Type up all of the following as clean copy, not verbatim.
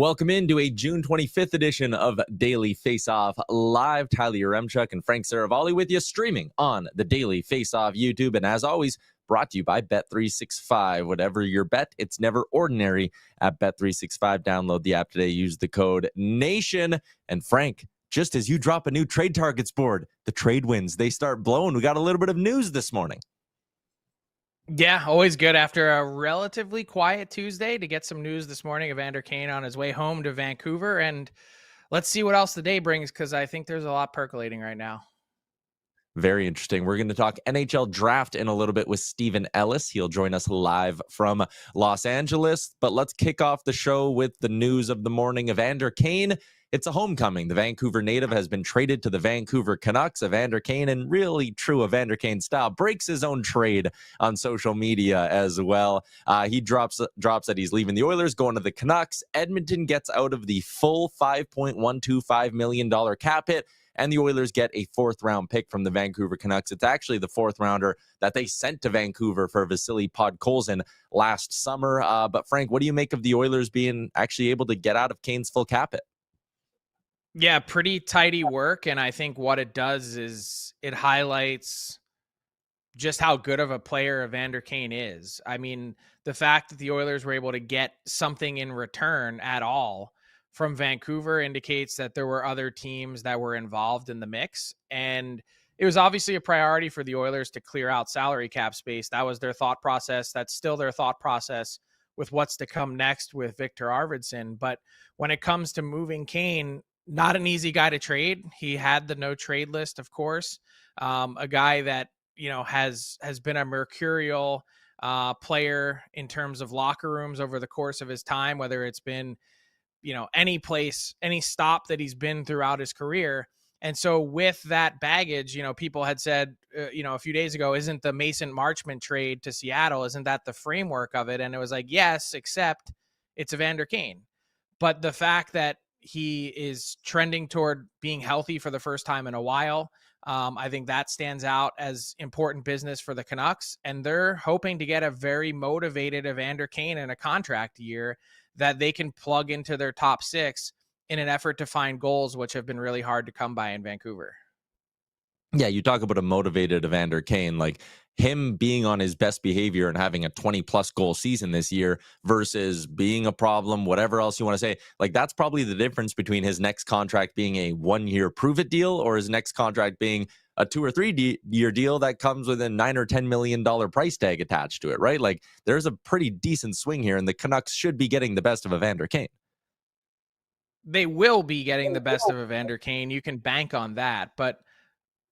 Welcome into a June 25th edition of Daily Faceoff Live. Tyler Yaremchuk and Frank Seravalli with you, streaming on the Daily Faceoff YouTube. And as always, brought to you by Bet365. Whatever your bet, it's never ordinary at Bet365. Download the app today. Use the code NATION. And Frank, just as you drop a new trade targets board, the trade wins, they start blowing. We got a little bit of news this morning. Yeah, always good after a relatively quiet Tuesday to get some news this morning. Evander Kane on his way home to Vancouver. And let's see what else the day brings, because I think there's a lot percolating right now. Very interesting. We're going to talk NHL Draft in a little bit with Steven Ellis. He'll join us live from Los Angeles. But let's kick off the show with the news of the morning. Evander Kane, it's a homecoming. The Vancouver native has been traded to the Vancouver Canucks. Evander Kane, in really true Evander Kane style, breaks his own trade on social media as well. He drops that he's leaving the Oilers, going to the Canucks. Edmonton gets out of the full $5.125 million cap hit, and the Oilers get a fourth-round pick from the Vancouver Canucks. It's actually the fourth-rounder that they sent to Vancouver for Vasily Podkolzin last summer. But Frank, what do you make of the Oilers being actually able to get out of Kane's full cap hit? Yeah, pretty tidy work, and I think what it does is it highlights just how good of a player Evander Kane is. I mean, the fact that the Oilers were able to get something in return at all from Vancouver indicates that there were other teams that were involved in the mix, and it was obviously a priority for the Oilers to clear out salary cap space. That was their thought process. That's still their thought process with what's to come next with Victor Arvidsson. But when it comes to moving Kane, not an easy guy to trade. He had the no trade list, of course. A guy that, you know, has been a mercurial player in terms of locker rooms over the course of his time, whether it's been, you know, any place, any stop that he's been throughout his career. And so with that baggage, you know, people had said, a few days ago, isn't the Mason Marchment trade to Seattle, isn't that the framework of it? And it was like, yes, except it's Evander Kane. But the fact that he is trending toward being healthy for the first time in a while, I think that stands out as important business for the Canucks. And they're hoping to get a very motivated Evander Kane in a contract year that they can plug into their top six in an effort to find goals, which have been really hard to come by in Vancouver. Yeah, you talk about a motivated Evander Kane, like him being on his best behavior and having a 20-plus goal season this year versus being a problem, whatever else you want to say. Like, that's probably the difference between his next contract being a one-year prove-it deal or his next contract being a 2 or 3 year deal that comes with a $9 or $10 million price tag attached to it, right? Like, there's a pretty decent swing here, and the Canucks should be getting the best of Evander Kane. They will be getting the best of Evander Kane. You can bank on that, but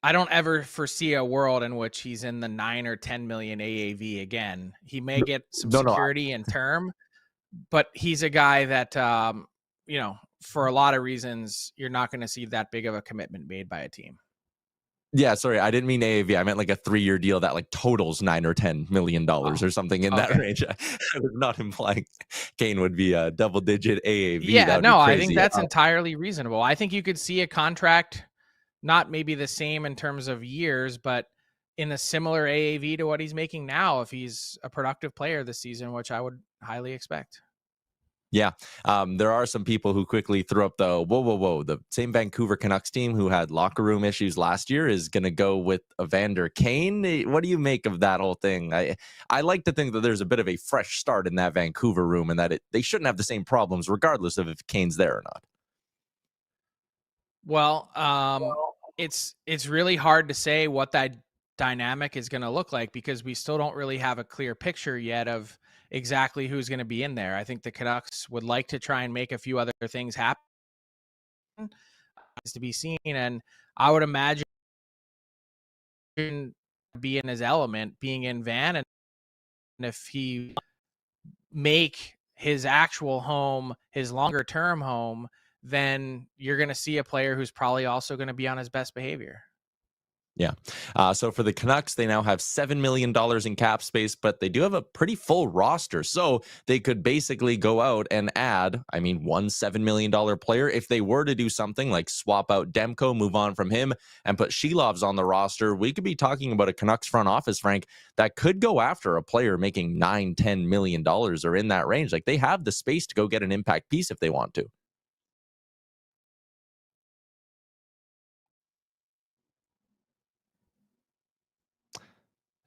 I don't ever foresee a world in which he's in the 9 or 10 million AAV again. He may get some security in term, but he's a guy that, for a lot of reasons, you're not going to see that big of a commitment made by a team. Yeah, sorry, I didn't mean AAV. I meant like a 3-year deal that like totals $9 or $10 million or something in that range. I was not implying Kane would be a double-digit AAV. Yeah, no, I think that's entirely reasonable. I think you could see a contract, not maybe the same in terms of years, but in a similar AAV to what he's making now if he's a productive player this season, which I would highly expect. Yeah, there are some people who quickly throw up the whoa. The same Vancouver Canucks team who had locker room issues last year is going to go with Evander Kane. What do you make of that whole thing? I like to think that there's a bit of a fresh start in that Vancouver room and that they shouldn't have the same problems regardless of if Kane's there or not. Well, it's really hard to say what that dynamic is going to look like because we still don't really have a clear picture yet of exactly who's going to be in there. I think the Canucks would like to try and make a few other things happen to be seen. And I would imagine be in his element being in Van. And if he make his actual home, his longer term home, then you're going to see a player who's probably also going to be on his best behavior. Yeah. So for the Canucks, they now have $7 million in cap space, but they do have a pretty full roster. So they could basically go out and add, one $7 million player. If they were to do something like swap out Demko, move on from him, and put Shilovs on the roster, we could be talking about a Canucks front office, Frank, that could go after a player making $9-10 million or in that range. Like, they have the space to go get an impact piece if they want to.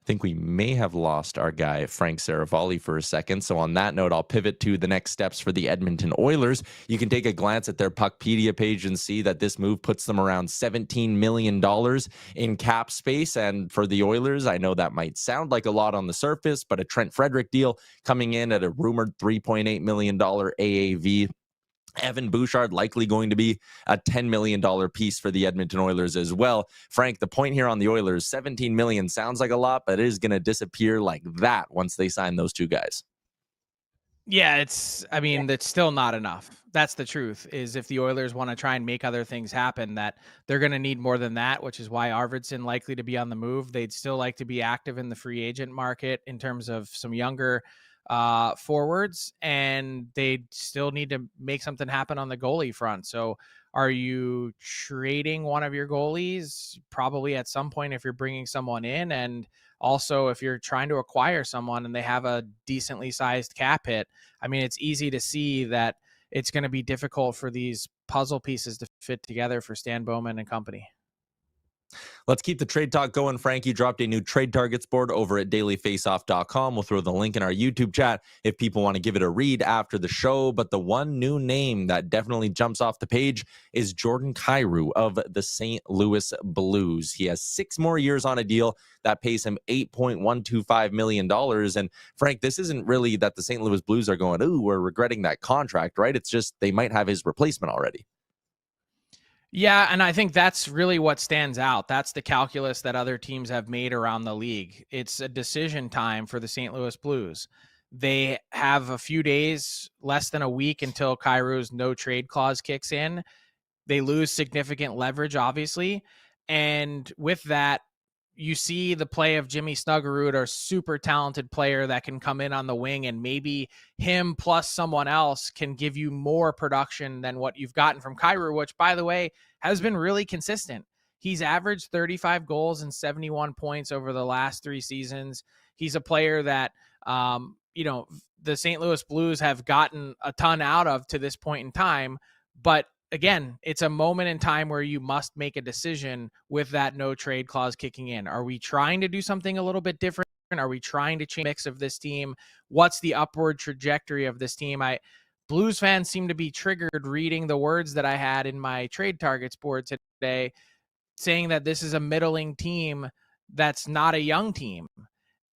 Think we may have lost our guy, Frank Seravalli, for a second. So on that note, I'll pivot to the next steps for the Edmonton Oilers. You can take a glance at their Puckpedia page and see that this move puts them around $17 million in cap space. And for the Oilers, I know that might sound like a lot on the surface, but a Trent Frederic deal coming in at a rumored $3.8 million AAV. Evan Bouchard likely going to be a $10 million piece for the Edmonton Oilers as well. Frank, the point here on the Oilers, $17 million sounds like a lot, but it is going to disappear like that once they sign those two guys. Yeah, that's still not enough. That's the truth, is if the Oilers want to try and make other things happen, that they're going to need more than that, which is why Arvidsson likely to be on the move. They'd still like to be active in the free agent market in terms of some younger forwards, and they still need to make something happen on the goalie front. So are you trading one of your goalies? Probably at some point if you're bringing someone in, and also if you're trying to acquire someone and they have a decently sized cap hit. It's easy to see that it's going to be difficult for these puzzle pieces to fit together for Stan Bowman and company. Let's keep the trade talk going. Frank, you dropped a new trade targets board over at dailyfaceoff.com. We'll throw the link in our YouTube chat if people want to give it a read after the show. But the one new name that definitely jumps off the page is Jordan Kyrou of the St. Louis Blues. He has 6 more years on a deal that pays him $8.125 million. And Frank, this isn't really that the St. Louis Blues are going, ooh, we're regretting that contract, right? It's just they might have his replacement already. Yeah, and I think that's really what stands out. That's the calculus that other teams have made around the league. It's a decision time for the St. Louis Blues. They have a few days, less than a week, until Kyrou's no trade clause kicks in. They lose significant leverage, obviously. And with that, you see the play of Jimmy Snuggerud, a super talented player that can come in on the wing, and maybe him plus someone else can give you more production than what you've gotten from Kyrou, which, by the way, has been really consistent. He's averaged 35 goals and 71 points over the last 3 seasons. He's a player that, the St. Louis Blues have gotten a ton out of to this point in time, but again, it's a moment in time where you must make a decision with that no trade clause kicking in. Are we trying to do something a little bit different? Are we trying to change the mix of this team? What's the upward trajectory of this team? Blues fans seem to be triggered reading the words that I had in my trade targets board today, saying that this is a middling team that's not a young team.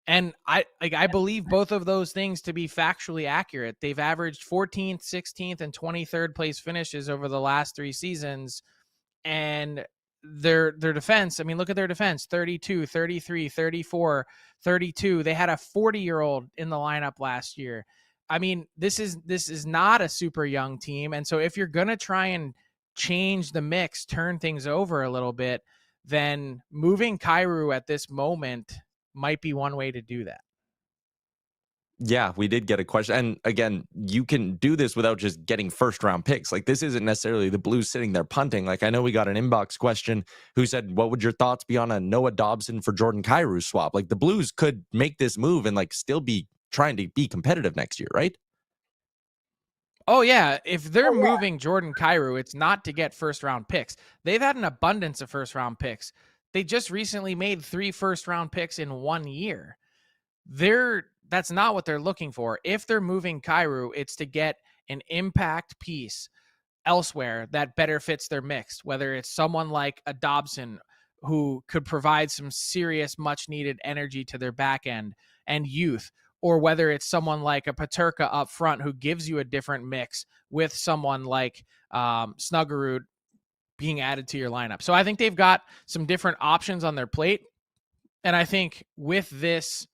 And I believe both of those things to be factually accurate. They've averaged 14th, 16th, and 23rd place finishes over the last 3 seasons. And their defense, look at their defense, 32, 33, 34, 32. They had a 40-year-old in the lineup last year. This is not a super young team. And so if you're going to try and change the mix, turn things over a little bit, then moving Kyrou at this moment might be one way to do that. Yeah, we did get a question. And again, you can do this without just getting first round picks. Like, this isn't necessarily the Blues sitting there punting. Like, I know we got an inbox question who said, what would your thoughts be on a Noah Dobson for Jordan Kyrou swap? Like, the Blues could make this move and still be trying to be competitive next year, right? Oh, yeah. If they're moving Jordan Kyrou, it's not to get first round picks. They've had an abundance of first round picks. They just recently made 3 first round picks in 1 year. That's not what they're looking for. If they're moving Kyrou, it's to get an impact piece elsewhere that better fits their mix, whether it's someone like a Dobson who could provide some serious, much needed energy to their back end and youth, or whether it's someone like a Peterka up front who gives you a different mix with someone like Snuggerud being added to your lineup. So I think they've got some different options on their plate. And I think with this,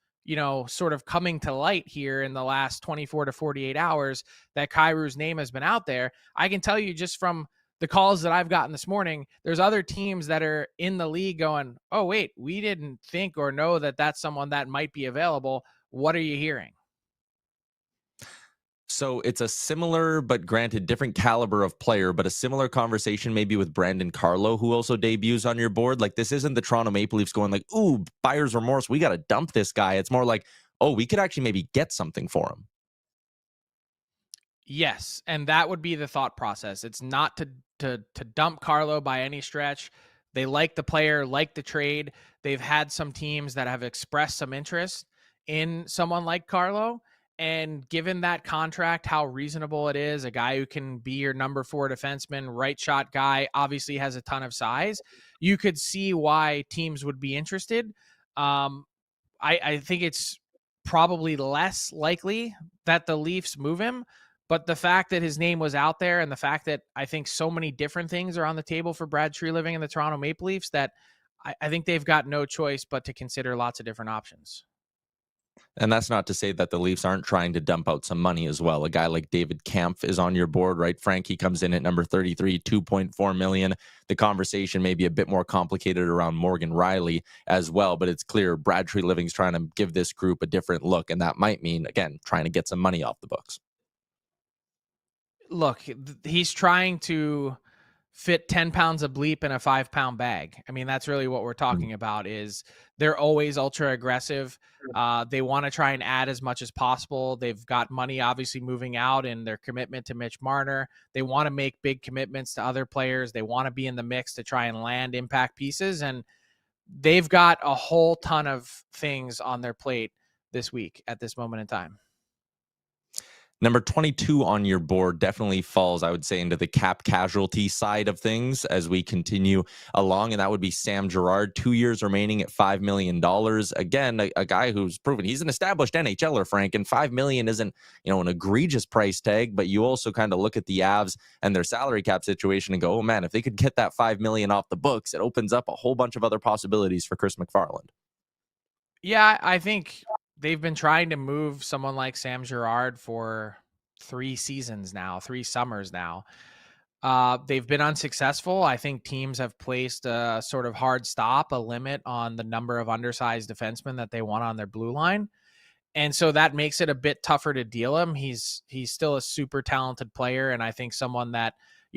sort of coming to light here in the last 24 to 48 hours that Kyrou's name has been out there, I can tell you just from the calls that I've gotten this morning, there's other teams that are in the league going, oh, wait, we didn't think or know that that's someone that might be available. What are you hearing? So it's a similar, but granted different caliber of player, but a similar conversation maybe with Brandon Carlo, who also debuts on your board. Like, this isn't the Toronto Maple Leafs going like, ooh, buyer's remorse, we got to dump this guy. It's more like, oh, we could actually maybe get something for him. Yes, and that would be the thought process. It's not to dump Carlo by any stretch. They like the player, like the trade. They've had some teams that have expressed some interest in someone like Carlo. And given that contract, how reasonable it is, a guy who can be your number 4 defenseman, right shot guy, obviously has a ton of size, you could see why teams would be interested. I think it's probably less likely that the Leafs move him, but the fact that his name was out there and the fact that I think so many different things are on the table for Brad Treliving and the Toronto Maple Leafs that I think they've got no choice but to consider lots of different options. And that's not to say that the Leafs aren't trying to dump out some money as well. A guy like David Kampf is on your board, right, Frank? He comes in at number 33, $2.4 million. The conversation may be a bit more complicated around Morgan Riley as well, but it's clear Brad Treliving's trying to give this group a different look, and that might mean, again, trying to get some money off the books. Look, he's trying to fit 10 pounds of bleep in a 5-pound bag. I mean, that's really what we're talking about. Is they're always ultra aggressive. They want to try and add as much as possible. They've got money obviously moving out in their commitment to Mitch Marner. They want to make big commitments to other players. They want to be in the mix to try and land impact pieces. And they've got a whole ton of things on their plate this week at this moment in time. Number 22 on your board definitely falls, I would say, into the cap casualty side of things as we continue along, and that would be Sam Girard, 2 years remaining at $5 million. Again, a guy who's proven he's an established NHLer, Frank, and $5 million isn't, an egregious price tag, but you also kind of look at the Avs and their salary cap situation and go, oh man, if they could get that $5 million off the books, it opens up a whole bunch of other possibilities for Chris McFarland. Yeah, I think they've been trying to move someone like Sam Girard for 3 seasons now, 3 summers now. They've been unsuccessful. I think teams have placed a sort of hard stop, a limit on the number of undersized defensemen that they want on their blue line. And so that makes it a bit tougher to deal him. He's still a super talented player. And I think someone that,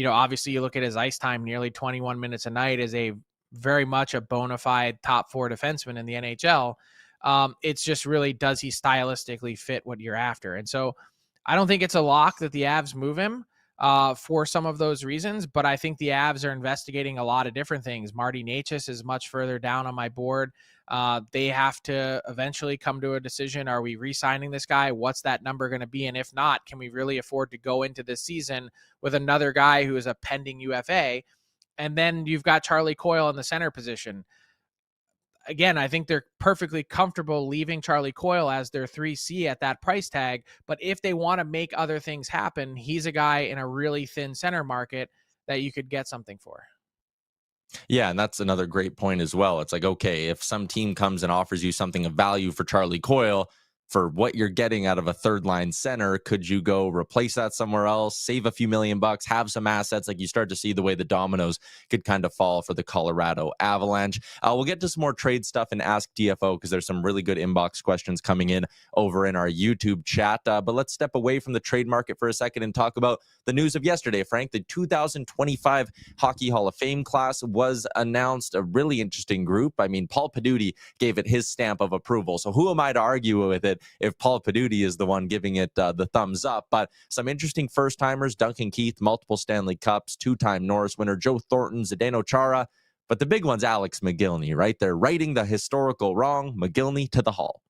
obviously you look at his ice time, nearly 21 minutes a night, is a very much a bona fide top 4 defenseman in the NHL. It's just really, does he stylistically fit what you're after? And so I don't think it's a lock that the Avs move him for some of those reasons, but I think the Avs are investigating a lot of different things. Marty Necas is much further down on my board. They have to eventually come to a decision. Are we re-signing this guy? What's that number going to be? And if not, can we really afford to go into this season with another guy who is a pending UFA? And then you've got Charlie Coyle in the center position. Again, I think they're perfectly comfortable leaving Charlie Coyle as their 3C at that price tag. But if they want to make other things happen, he's a guy in a really thin center market that you could get something for. Yeah, and that's another great point as well. It's like, okay, if some team comes and offers you something of value for Charlie Coyle, for what you're getting out of a third line center, could you go replace that somewhere else, save a few million bucks, have some assets? Like, you start to see the way the dominoes could kind of fall for the Colorado Avalanche. We'll get to some more trade stuff in Ask DFO because there's some really good inbox questions coming in over in our YouTube chat. But let's step away from the trade market for a second and talk about the news of yesterday, Frank. The 2025 Hockey Hall of Fame class was announced. A really interesting group. I mean, Paul Paduti gave it his stamp of approval. So who am I to argue with it if Paul Paduti is the one giving it the thumbs up? But some interesting first-timers: Duncan Keith, multiple Stanley Cups, 2-time Norris winner; Joe Thornton, Zdeno Chara. But the big one's Alex Mogilny, right? They're righting the historical wrong. Mogilny to the Hall.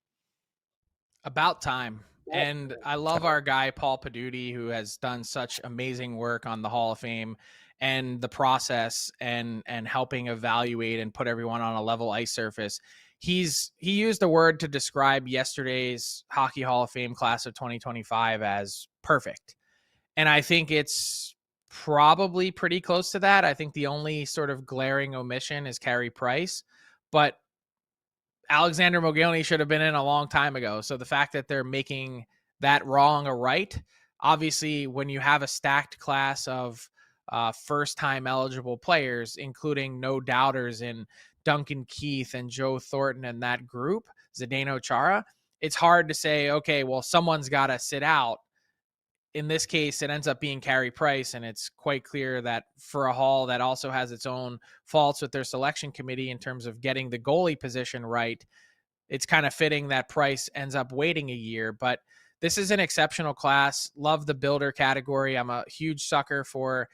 About time. And I love our guy, Paul Paduti, who has done such amazing work on the Hall of Fame and the process and helping evaluate and put everyone on a level ice surface. He used a word to describe yesterday's Hockey Hall of Fame class of 2025 as perfect. And I think it's probably pretty close to that. I think the only sort of glaring omission is Carey Price, but Alexander Mogilny should have been in a long time ago. So the fact that they're making that wrong a right, obviously when you have a stacked class of first-time eligible players, including no doubters in Duncan Keith and Joe Thornton and that group, Zdeno Chara, it's hard to say, okay, well, someone's got to sit out. In this case, it ends up being Carey Price, and it's quite clear that for a Hall that also has its own faults with their selection committee in terms of getting the goalie position right, it's kind of fitting that Price ends up waiting a year. But this is an exceptional class. Love the builder category. I'm a huge sucker for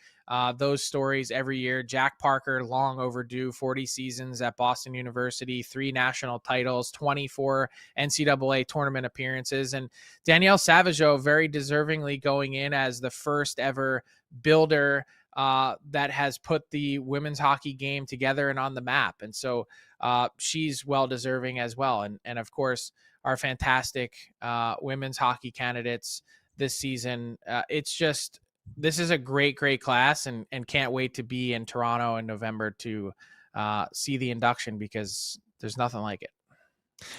those stories every year. Jack Parker, long overdue, 40 seasons at Boston University, 3 national titles, 24 NCAA tournament appearances. And Danielle Savageau very deservingly going in as the first ever builder that has put the women's hockey game together and on the map. And so she's well deserving as well. And of course, our fantastic women's hockey candidates this season. This is a great class, and can't wait to be in Toronto in November to see the induction, because there's nothing like it.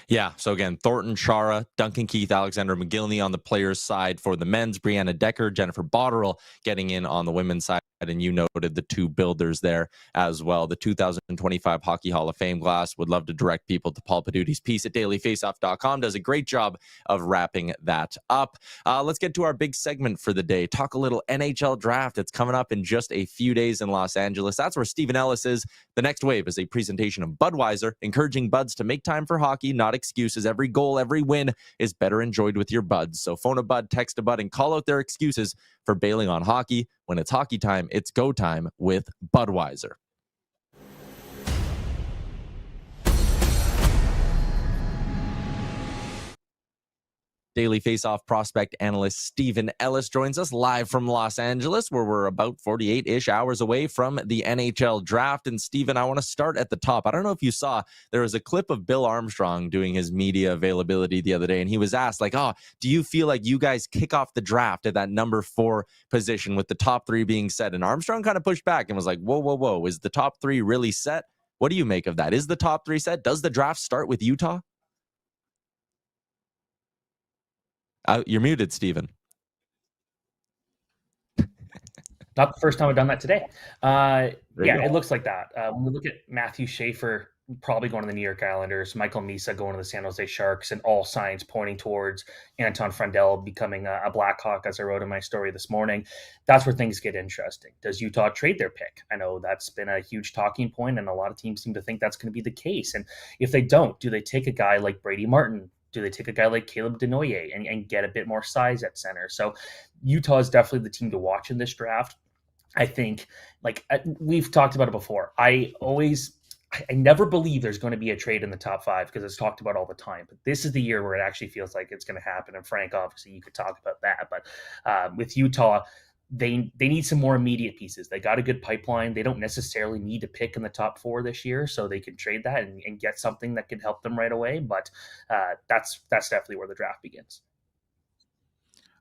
Yeah. So again, Thornton, Chara, Duncan Keith, Alexander Mogilny on the players' side for the men's, Brianna Decker, Jennifer Botterill getting in on the women's side. And you noted the 2 builders there as well. The 2025 Hockey Hall of Fame class. Would love to direct people to Paul Paduti's piece at dailyfaceoff.com. Does a great job of wrapping that up. Let's get to our big segment for the day. Talk a little NHL draft. It's coming up in just a few days in Los Angeles. That's where Steven Ellis is. The Next Wave is a presentation of Budweiser, encouraging buds to make time for hockey, not excuses. Every goal, every win is better enjoyed with your buds. So phone a bud, text a bud, and call out their excuses for bailing on hockey. When it's hockey time, it's go time with Budweiser. Daily Faceoff prospect analyst Steven Ellis joins us live from Los Angeles, where we're about 48-ish hours away from the NHL draft. And Steven, I want to start at the top. I don't know if you saw, there was a clip of Bill Armstrong doing his media availability the other day, and he was asked, like, do you feel like you guys kick off the draft at that number 4 position with the top 3 being set? And Armstrong kind of pushed back and was like, whoa, is the top 3 really set? What do you make of that? Is the top 3 set? Does the draft start with Utah? You're muted, Steven. Not the first time I've done that today. It looks like that. When we look at Matthew Schaefer probably going to the New York Islanders, Michael Misa going to the San Jose Sharks, and all signs pointing towards Anton Frundell becoming a Blackhawk, as I wrote in my story this morning, that's where things get interesting. Does Utah trade their pick? I know that's been a huge talking point, and a lot of teams seem to think that's going to be the case. And if they don't, do they take a guy like Brady Martin? Do they take a guy like Caleb Denoyer and get a bit more size at center? So Utah is definitely the team to watch in this draft. I think, like we've talked about it before, I never believe there's going to be a trade in the top 5 because it's talked about all the time. But this is the year where it actually feels like it's going to happen. And Frank, obviously, you could talk about that. But with Utah, they need some more immediate pieces. They got a good pipeline. They don't necessarily need to pick in the top 4 this year, so they can trade that and get something that can help them right away. But that's definitely where the draft begins.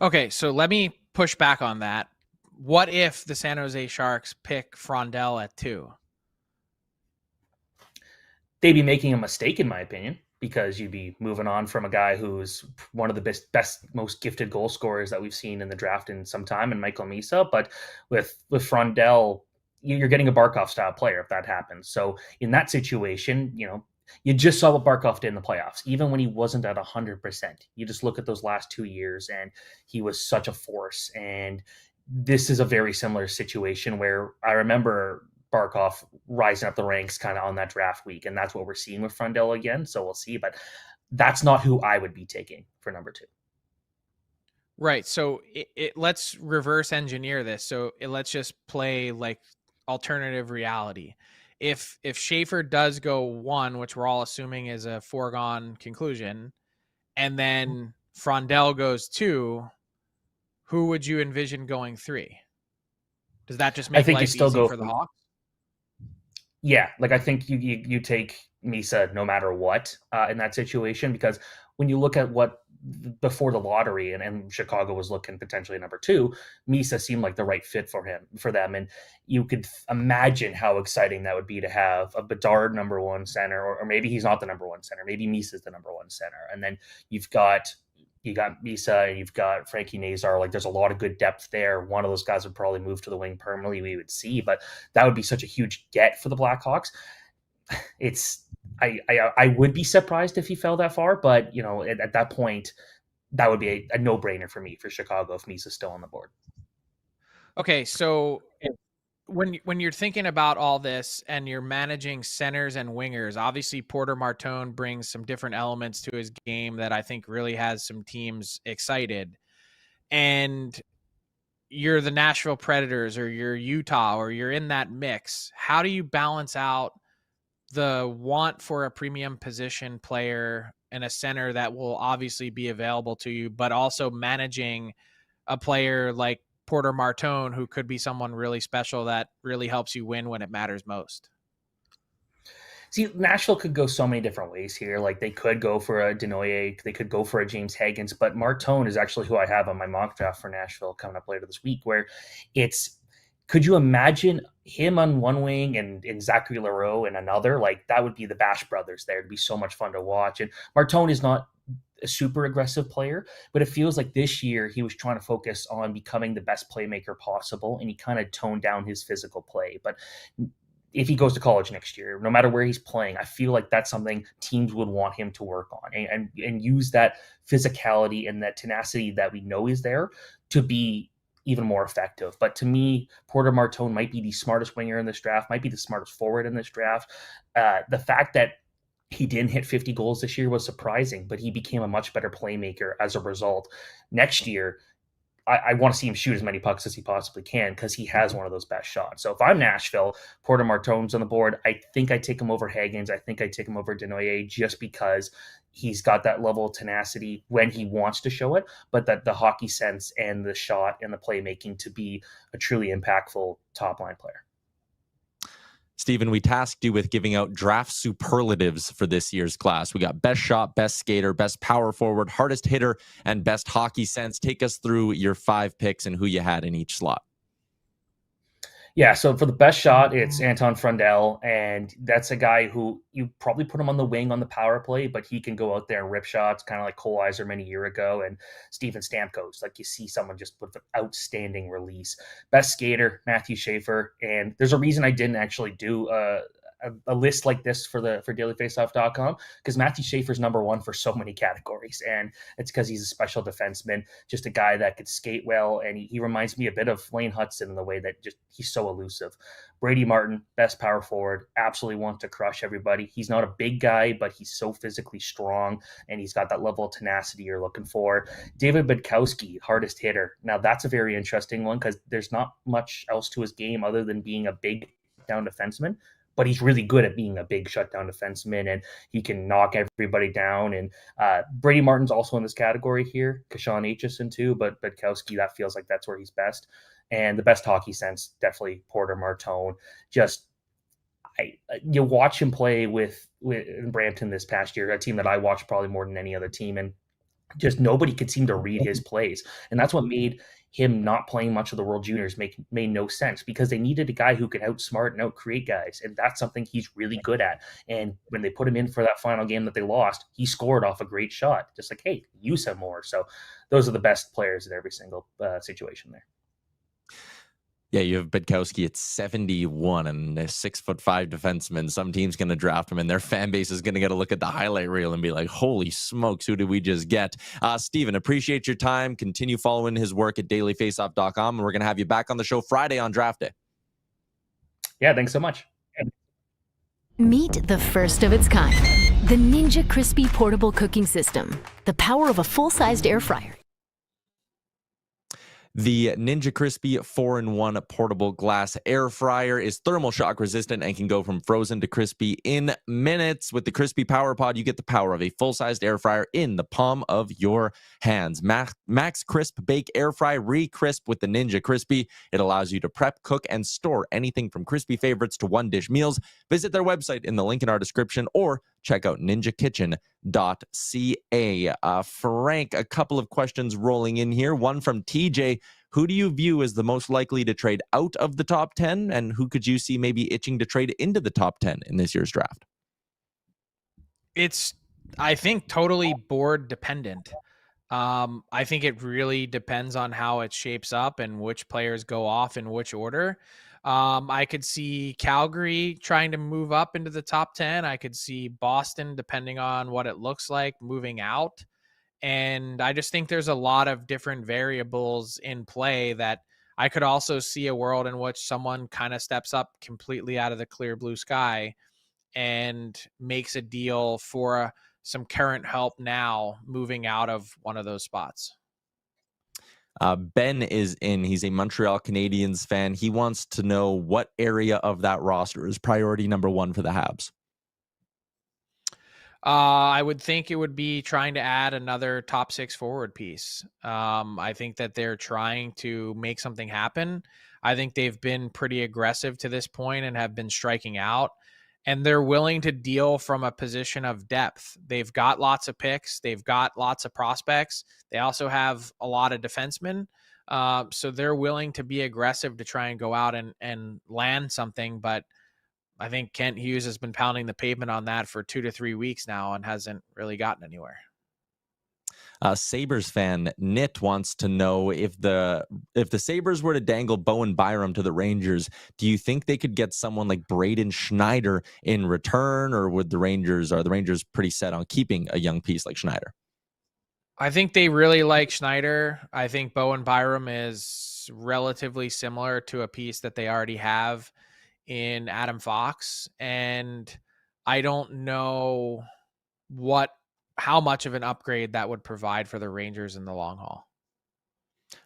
Okay, so let me push back on that. What if the San Jose Sharks pick Frundell at 2? They'd be making a mistake, in my opinion, because you'd be moving on from a guy who's one of the best, most gifted goal scorers that we've seen in the draft in some time, and Michael Misa. But with Frundell, you're getting a Barkov-style player if that happens. So in that situation, you just saw what Barkov did in the playoffs, even when he wasn't at 100%. You just look at those last 2 years, and he was such a force. And this is a very similar situation where I remember Barkov rising up the ranks kind of on that draft week. And that's what we're seeing with Frundell again. So we'll see, but that's not who I would be taking for number 2. Right. So let's reverse engineer this. So let's just play like alternative reality. If Schaefer does go 1, which we're all assuming is a foregone conclusion, and then Frundell goes 2, who would you envision going 3? Does that just make life easy for the Hawks? Yeah, like I think you take Misa no matter what in that situation, because when you look at what before the lottery and Chicago was looking potentially number 2, Misa seemed like the right fit for them. And you could imagine how exciting that would be to have a Bedard number 1 center, or maybe he's not the number 1 center. Maybe Misa's the number 1 center. And then you've got you got Misa and you've got Frankie Nazar. Like, there's a lot of good depth there. One of those guys would probably move to the wing permanently, we would see, but that would be such a huge get for the Blackhawks. I would be surprised if he fell that far, but at that point, that would be a no-brainer for me for Chicago if Misa's still on the board. Okay, so when you're thinking about all this and you're managing centers and wingers, obviously Porter Martone brings some different elements to his game that I think really has some teams excited. And you're the Nashville Predators or you're Utah or you're in that mix. How do you balance out the want for a premium position player and a center that will obviously be available to you, but also managing a player like Porter Martone, who could be someone really special that really helps you win when it matters most? See, Nashville could go so many different ways here. Like, they could go for a Denoye, they could go for a James Higgins, but Martone is actually who I have on my mock draft for Nashville coming up later this week, where could you imagine him on one wing and Zachary Leroux and another? Like, that would be the Bash brothers there. It'd be so much fun to watch. And Martone is not a super aggressive player, but it feels like this year he was trying to focus on becoming the best playmaker possible, and he kind of toned down his physical play. But if he goes to college next year, no matter where he's playing, I feel like that's something teams would want him to work on and use that physicality and that tenacity that we know is there to be even more effective. But to me, Porter Martone might be the smartest winger in this draft, might be the smartest forward in this draft. The fact that he didn't hit 50 goals this year was surprising, but he became a much better playmaker as a result. Next year, I want to see him shoot as many pucks as he possibly can because he has one of those best shots. So if I'm Nashville, Porter Martone's on the board. I think I take him over Higgins. I think I take him over Denoye just because he's got that level of tenacity when he wants to show it, but that the hockey sense and the shot and the playmaking to be a truly impactful top line player. Steven, we tasked you with giving out draft superlatives for this year's class. We got best shot, best skater, best power forward, hardest hitter, and best hockey sense. Take us through your 5 picks and who you had in each slot. Yeah, so for the best shot, it's Anton Frundell, and that's a guy who you probably put him on the wing on the power play, but he can go out there and rip shots, kind of like Cole Eiserman a year ago, and Steven Stamkos. Like, you see someone just with an outstanding release. Best skater, Matthew Schaefer, and there's a reason I didn't actually do a list like this for dailyfaceoff.com, because Matthew Schaefer's number one for so many categories, and it's because he's a special defenseman, just a guy that could skate well, and he reminds me a bit of Lane Hudson in the way that just he's so elusive. Brady Martin, best power forward, absolutely wants to crush everybody. He's not a big guy, but he's so physically strong, and he's got that level of tenacity you're looking for. David Budkowski, hardest hitter. Now, that's a very interesting one because there's not much else to his game other than being a big down defenseman, but he's really good at being a big shutdown defenseman, and he can knock everybody down. And Brady Martin's also in this category here, Kashawn Aitchison too, but Budkowski, that feels like that's where he's best. And the best hockey sense, definitely Porter Martone. Just you watch him play with Brampton this past year, a team that I watched probably more than any other team, and just nobody could seem to read his plays. And that's what made him not playing much of the World Juniors made no sense, because they needed a guy who could outsmart and outcreate guys. And that's something he's really good at. And when they put him in for that final game that they lost, he scored off a great shot. Just like, hey, use him more. So those are the best players in every single situation there. Yeah, you have Budkowski at 71 and a 6'5" defenseman. Some team's going to draft him, and their fan base is going to get a look at the highlight reel and be like, holy smokes, who did we just get? Steven, appreciate your time. Continue following his work at dailyfaceoff.com, and we're going to have you back on the show Friday on draft day. Yeah, thanks so much. Meet the first of its kind, the Ninja Crispy Portable Cooking System, the power of a full-sized air fryer. The Ninja Crispy 4-in-1 portable glass air fryer is thermal shock resistant and can go from frozen to crispy in minutes. With the Crispy Power Pod, you get the power of a full-sized air fryer in the palm of your hands. Max Crisp Bake Air Fry Re-Crisp with the Ninja Crispy. It allows you to prep, cook, and store anything from crispy favorites to one-dish meals. Visit their website in the link in our description, or check out ninjakitchen.ca. Frank, a couple of questions rolling in here. One from TJ. Who do you view as the most likely to trade out of the top 10, and who could you see maybe itching to trade into the top 10 in this year's draft? It's, I think, totally board dependent. I think it really depends on how it shapes up and which players go off in which order. I could see Calgary trying to move up into the top 10. I could see Boston, depending on what it looks like, moving out. And I just think there's a lot of different variables in play that I could also see a world in which someone kind of steps up completely out of the clear blue sky and makes a deal for some current help now moving out of one of those spots. Ben is in. He's a Montreal Canadiens fan. He wants to know what area of that roster is priority number one for the Habs. I would think it would be trying to add another top 6 forward piece. I think that they're trying to make something happen. I think they've been pretty aggressive to this point and have been striking out. And they're willing to deal from a position of depth. They've got lots of picks. They've got lots of prospects. They also have a lot of defensemen. So they're willing to be aggressive to try and go out and land something. But I think Kent Hughes has been pounding the pavement on that for 2 to 3 weeks now and hasn't really gotten anywhere. Sabres fan Nit wants to know if the Sabres were to dangle Bowen Byram to the Rangers, do you think they could get someone like Braden Schneider in return, or are the Rangers pretty set on keeping a young piece like Schneider? I think they really like Schneider. I think Bowen Byram is relatively similar to a piece that they already have in Adam Fox, and I don't know how much of an upgrade that would provide for the Rangers in the long haul.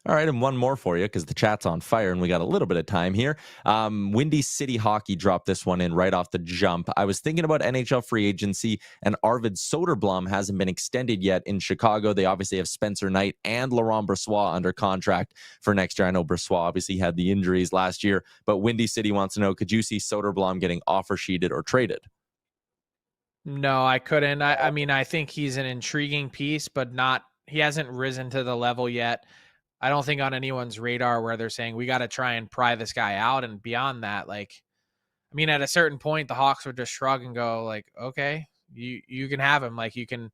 All right, and one more for you because the chat's on fire and we got a little bit of time here. Windy City Hockey dropped this one in right off the jump. I was thinking about NHL free agency, and Arvid Soderblom hasn't been extended yet in Chicago. They obviously have Spencer Knight and Laurent Brossoit under contract for next year. I know Brossoit obviously had the injuries last year, but Windy City wants to know, could you see Soderblom getting offer sheeted or traded? No, I couldn't. I mean, I think he's an intriguing piece, but he hasn't risen to the level yet. I don't think on anyone's radar where they're saying we got to try and pry this guy out. And beyond that, like, I mean, at a certain point, the Hawks would just shrug and go like, okay, you can have him. Like you can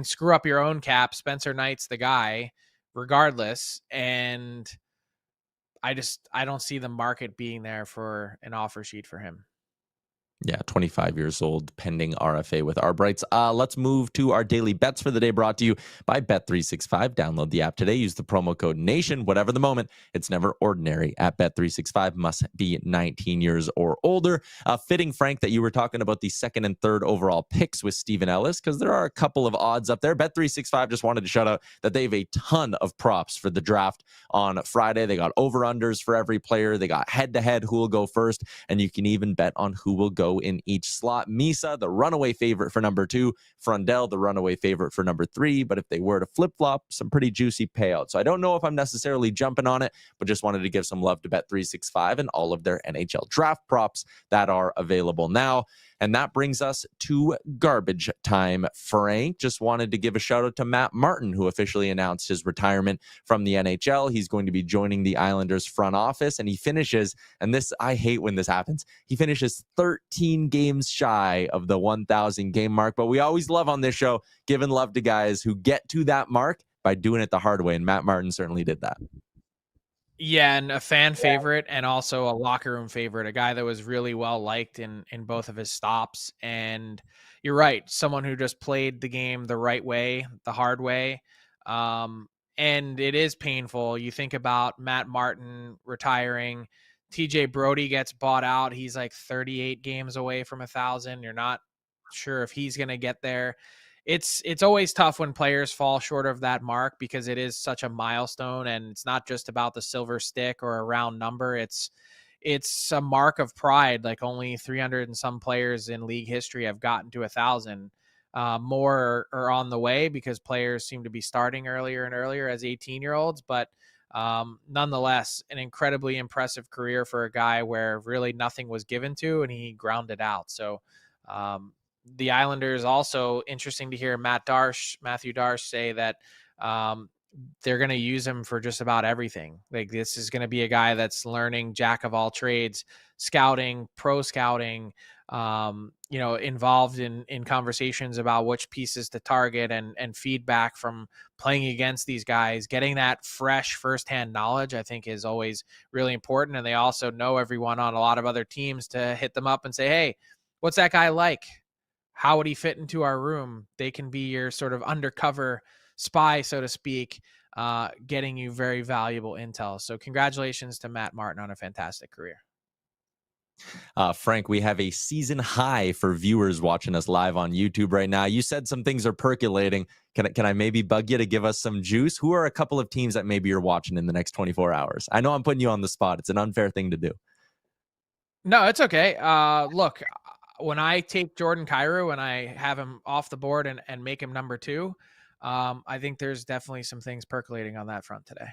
screw up your own cap. Spencer Knight's the guy regardless. And I don't see the market being there for an offer sheet for him. Yeah, 25 years old, pending RFA with our Brights. Let's move to our daily bets for the day, brought to you by Bet365. Download the app today. Use the promo code NATION. Whatever the moment, it's never ordinary at Bet365. Must be 19 years or older. Fitting, Frank, that you were talking about the second and third overall picks with Steven Ellis, because there are a couple of odds up there. Bet365 just wanted to shout out that they have a ton of props for the draft on Friday. They got over-unders for every player. They got head-to-head who will go first, and you can even bet on who will go in each slot. Misa, the runaway favorite for number 2. Frundell, the runaway favorite for number 3. But if they were to flip-flop, some pretty juicy payouts. So I don't know if I'm necessarily jumping on it, but just wanted to give some love to Bet365 and all of their NHL draft props that are available now. And that brings us to garbage time. Frank, just wanted to give a shout out to Matt Martin, who officially announced his retirement from the NHL. He's going to be joining the Islanders front office, and he finishes, and this, I hate when this happens, he finishes 13 games shy of the 1,000 game mark. But we always love on this show giving love to guys who get to that mark by doing it the hard way, and Matt Martin certainly did that. Yeah, and a fan favorite and also a locker room favorite, a guy that was really well liked in both of his stops. And you're right, someone who just played the game the right way, the hard way. And it is painful. You think about Matt Martin retiring, TJ Brody gets bought out. He's like 38 games away from 1,000. You're not sure if he's going to get there. It's always tough when players fall short of that mark because it is such a milestone, and it's not just about the silver stick or a round number. It's a mark of pride. Like only 300 and some players in league history have gotten to 1,000. More are on the way because players seem to be starting earlier and earlier as 18-year-olds. But nonetheless, an incredibly impressive career for a guy where really nothing was given to, and he grounded out. So the Islanders, also interesting to hear Matthew Darche say that they're going to use him for just about everything. Like this is going to be a guy that's learning jack of all trades, scouting, pro scouting, involved in conversations about which pieces to target and feedback from playing against these guys. Getting that fresh firsthand knowledge, I think, is always really important. And they also know everyone on a lot of other teams to hit them up and say, hey, what's that guy like? How would he fit into our room? They can be your sort of undercover spy, so to speak, getting you very valuable intel. So congratulations to Matt Martin on a fantastic career. Frank, we have a season high for viewers watching us live on YouTube right now. You said some things are percolating. Can I maybe bug you to give us some juice? Who are a couple of teams that maybe you're watching in the next 24 hours? I know I'm putting you on the spot. It's an unfair thing to do. No, it's okay. Look, when I take Jordan Kyrou and I have him off the board and make him number 2, I think there's definitely some things percolating on that front today.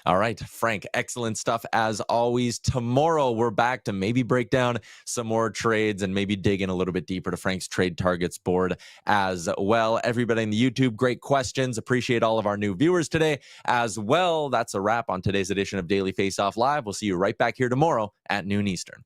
All right, Frank, excellent stuff as always. Tomorrow, we're back to maybe break down some more trades and maybe dig in a little bit deeper to Frank's trade targets board as well. Everybody in the YouTube, great questions. Appreciate all of our new viewers today as well. That's a wrap on today's edition of Daily Faceoff Live. We'll see you right back here tomorrow at noon Eastern.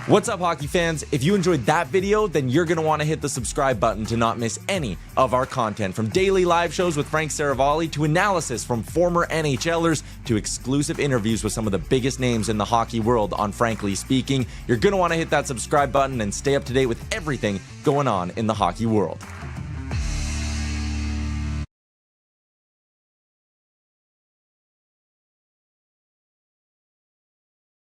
What's up, hockey fans? If you enjoyed that video, then you're going to want to hit the subscribe button to not miss any of our content. From daily live shows with Frank Seravalli to analysis from former NHLers to exclusive interviews with some of the biggest names in the hockey world on Frankly Speaking. You're going to want to hit that subscribe button and stay up to date with everything going on in the hockey world.